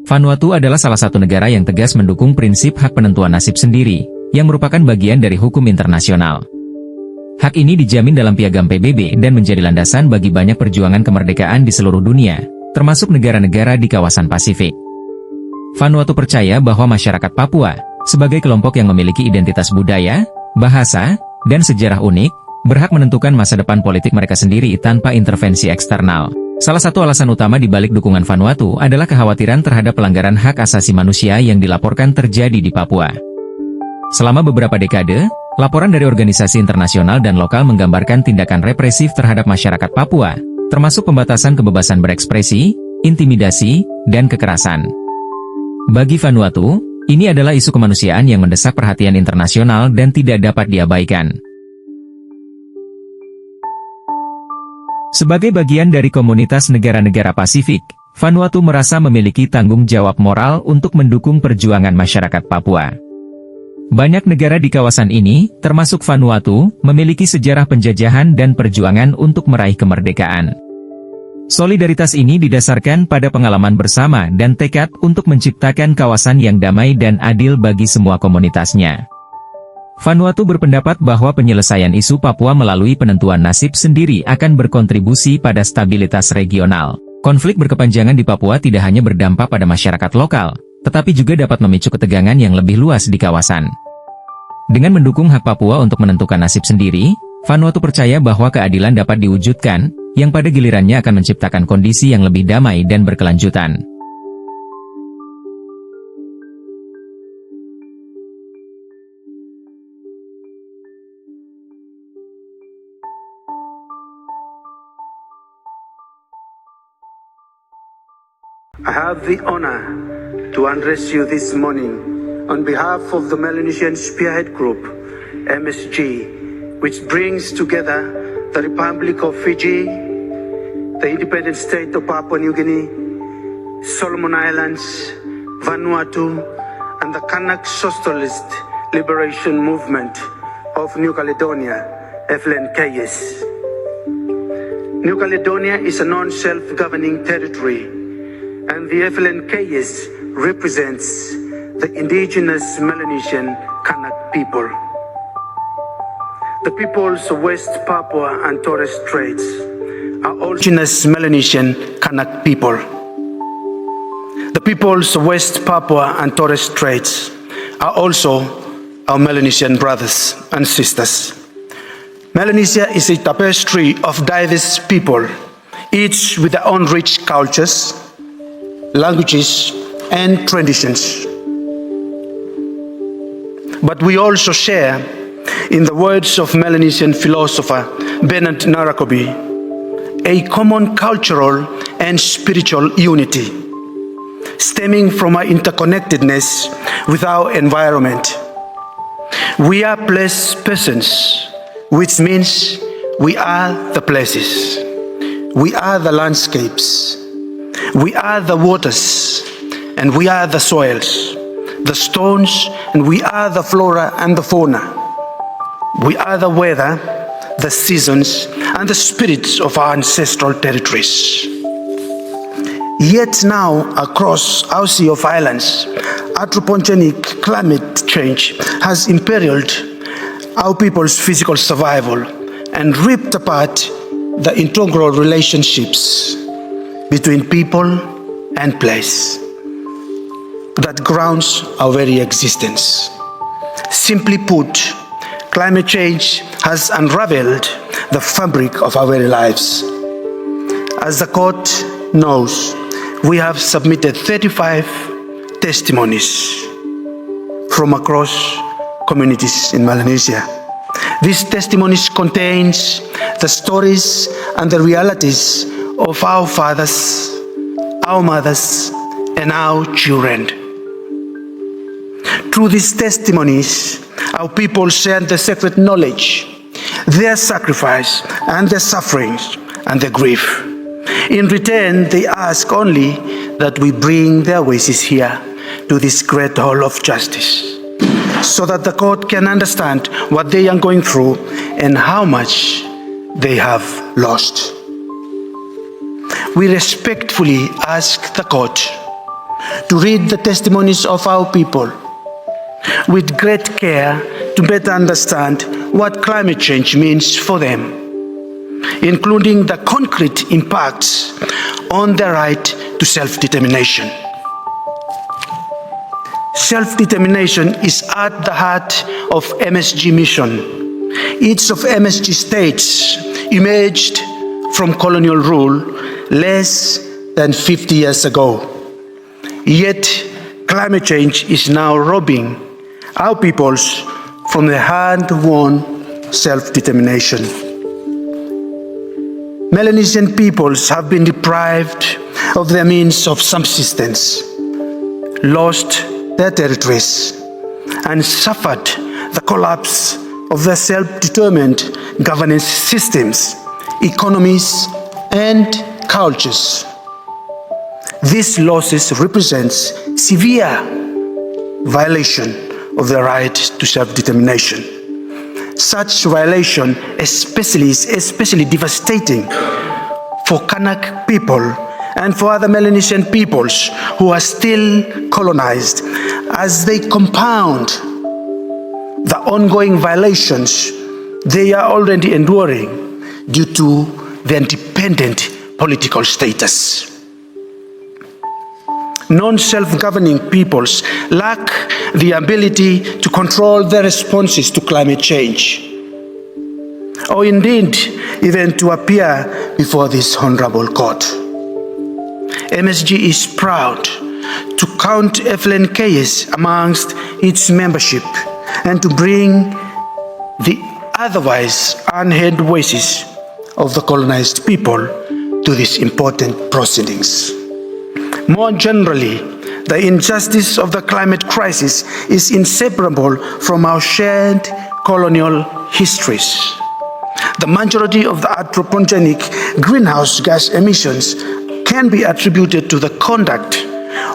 Vanuatu adalah salah satu negara yang tegas mendukung prinsip hak penentuan nasib sendiri, yang merupakan bagian dari hukum internasional. Hak ini dijamin dalam Piagam PBB dan menjadi landasan bagi banyak perjuangan kemerdekaan di seluruh dunia, termasuk negara-negara di kawasan Pasifik. Vanuatu percaya bahwa masyarakat Papua, sebagai kelompok yang memiliki identitas budaya, bahasa, dan sejarah unik, berhak menentukan masa depan politik mereka sendiri tanpa intervensi eksternal. Salah satu alasan utama di balik dukungan Vanuatu adalah kekhawatiran terhadap pelanggaran hak asasi manusia yang dilaporkan terjadi di Papua. Selama beberapa dekade, laporan dari organisasi internasional dan lokal menggambarkan tindakan represif terhadap masyarakat Papua, termasuk pembatasan kebebasan berekspresi, intimidasi, dan kekerasan. Bagi Vanuatu, ini adalah isu kemanusiaan yang mendesak perhatian internasional dan tidak dapat diabaikan. Sebagai bagian dari komunitas negara-negara Pasifik, Vanuatu merasa memiliki tanggung jawab moral untuk mendukung perjuangan masyarakat Papua. Banyak negara di kawasan ini, termasuk Vanuatu, memiliki sejarah penjajahan dan perjuangan untuk meraih kemerdekaan. Solidaritas ini didasarkan pada pengalaman bersama dan tekad untuk menciptakan kawasan yang damai dan adil bagi semua komunitasnya. Vanuatu berpendapat bahwa penyelesaian isu Papua melalui penentuan nasib sendiri akan berkontribusi pada stabilitas regional. Konflik berkepanjangan di Papua tidak hanya berdampak pada masyarakat lokal, tetapi juga dapat memicu ketegangan yang lebih luas di kawasan. Dengan mendukung hak Papua untuk menentukan nasib sendiri, Vanuatu percaya bahwa keadilan dapat diwujudkan, yang pada gilirannya akan menciptakan kondisi yang lebih damai dan berkelanjutan. I have the honor to address you this morning on behalf of the Melanesian Spearhead Group, MSG, which brings together the Republic of Fiji, the independent state of Papua New Guinea, Solomon Islands, Vanuatu, and the Kanak Socialist Liberation Movement of New Caledonia, FLNKS. New Caledonia is a non-self-governing territory, and the FLNKS represents the indigenous Melanesian Kanak people. The peoples of West Papua and Torres Straits are all indigenous Melanesian Kanak people. The peoples of West Papua and Torres Straits are also our Melanesian brothers and sisters. Melanesia is a tapestry of diverse people, each with their own rich cultures, languages, and traditions. But we also share, in the words of Melanesian philosopher Bernard Narakobi, a common cultural and spiritual unity, stemming from our interconnectedness with our environment. We are place persons, which means we are the places. We are the landscapes. We are the waters, and we are the soils, the stones, and we are the flora and the fauna. We are the weather, the seasons, and the spirits of our ancestral territories. Yet now, across our sea of islands, anthropogenic climate change has imperiled our people's physical survival and ripped apart the integral relationships between people and place that grounds our very existence. Simply put, climate change has unraveled the fabric of our very lives. As the court knows, we have submitted 35 testimonies from across communities in Melanesia. These testimonies contains the stories and the realities of our fathers, our mothers, and our children. Through these testimonies, our people share the sacred knowledge, their sacrifice, and their sufferings, and their grief. In return, they ask only that we bring their voices here to this great hall of justice, so that the court can understand what they are going through and how much they have lost. We respectfully ask the court to read the testimonies of our people with great care to better understand what climate change means for them, including the concrete impacts on their right to self-determination. Self-determination is at the heart of MSG mission. Each of MSG states emerged from colonial rule less than 50 years ago. Yet, climate change is now robbing our peoples from their hard-won self-determination. Melanesian peoples have been deprived of their means of subsistence, lost their territories, and suffered the collapse of their self-determined governance systems, economies, and cultures. These losses represents severe violation of their right to self-determination. Such violation is especially devastating for Kanak people and for other Melanesian peoples who are still colonized, as they compound the ongoing violations they are already enduring due to their independent political status. Non-self-governing peoples lack the ability to control their responses to climate change, or indeed even to appear before this honorable court. MSG is proud to count FLNKs amongst its membership and to bring the otherwise unheard voices of the colonized people to these important proceedings. More generally, the injustice of the climate crisis is inseparable from our shared colonial histories. The majority of the anthropogenic greenhouse gas emissions can be attributed to the conduct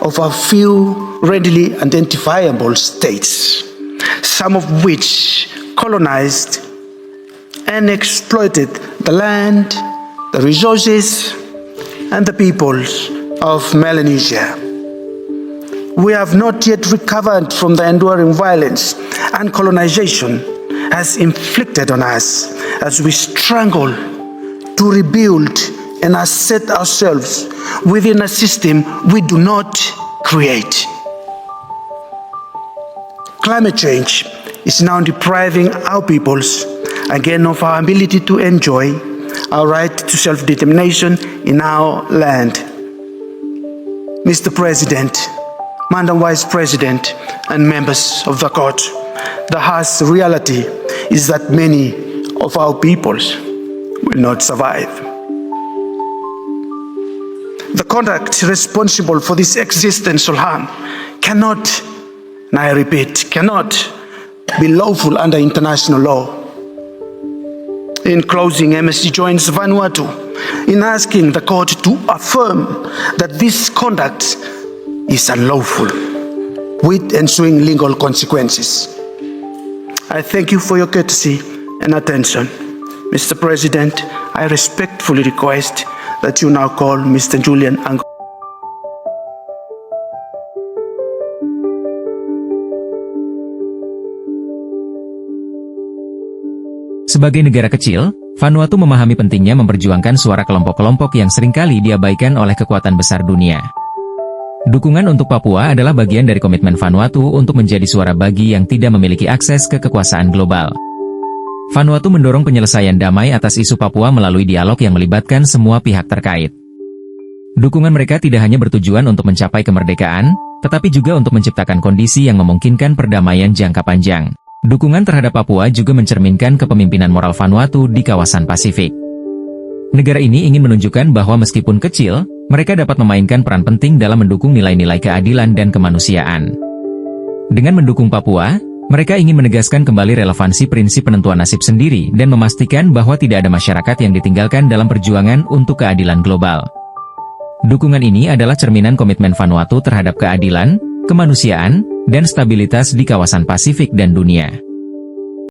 of a few readily identifiable states, some of which colonized and exploited the land, the resources, and the peoples of Melanesia. We have not yet recovered from the enduring violence and colonization has inflicted on us as we struggle to rebuild and assert ourselves within a system we do not create. Climate change is now depriving our peoples again of our ability to enjoy our right to self-determination in our land. Mr. President, Madam Vice President, and members of the court, the harsh reality is that many of our peoples will not survive. The conduct responsible for this existential harm cannot, and I repeat, cannot be lawful under international law. In closing, MSG joins Vanuatu in asking the court to affirm that this conduct is unlawful, with ensuing legal consequences. I thank you for your courtesy and attention. Mr. President, I respectfully request that you now call Mr. Julian Ang. Sebagai negara kecil, Vanuatu memahami pentingnya memperjuangkan suara kelompok-kelompok yang seringkali diabaikan oleh kekuatan besar dunia. Dukungan untuk Papua adalah bagian dari komitmen Vanuatu untuk menjadi suara bagi yang tidak memiliki akses ke kekuasaan global. Vanuatu mendorong penyelesaian damai atas isu Papua melalui dialog yang melibatkan semua pihak terkait. Dukungan mereka tidak hanya bertujuan untuk mencapai kemerdekaan, tetapi juga untuk menciptakan kondisi yang memungkinkan perdamaian jangka panjang. Dukungan terhadap Papua juga mencerminkan kepemimpinan moral Vanuatu di kawasan Pasifik. Negara ini ingin menunjukkan bahwa meskipun kecil, mereka dapat memainkan peran penting dalam mendukung nilai-nilai keadilan dan kemanusiaan. Dengan mendukung Papua, mereka ingin menegaskan kembali relevansi prinsip penentuan nasib sendiri dan memastikan bahwa tidak ada masyarakat yang ditinggalkan dalam perjuangan untuk keadilan global. Dukungan ini adalah cerminan komitmen Vanuatu terhadap keadilan, kemanusiaan, dan stabilitas di kawasan Pasifik dan dunia.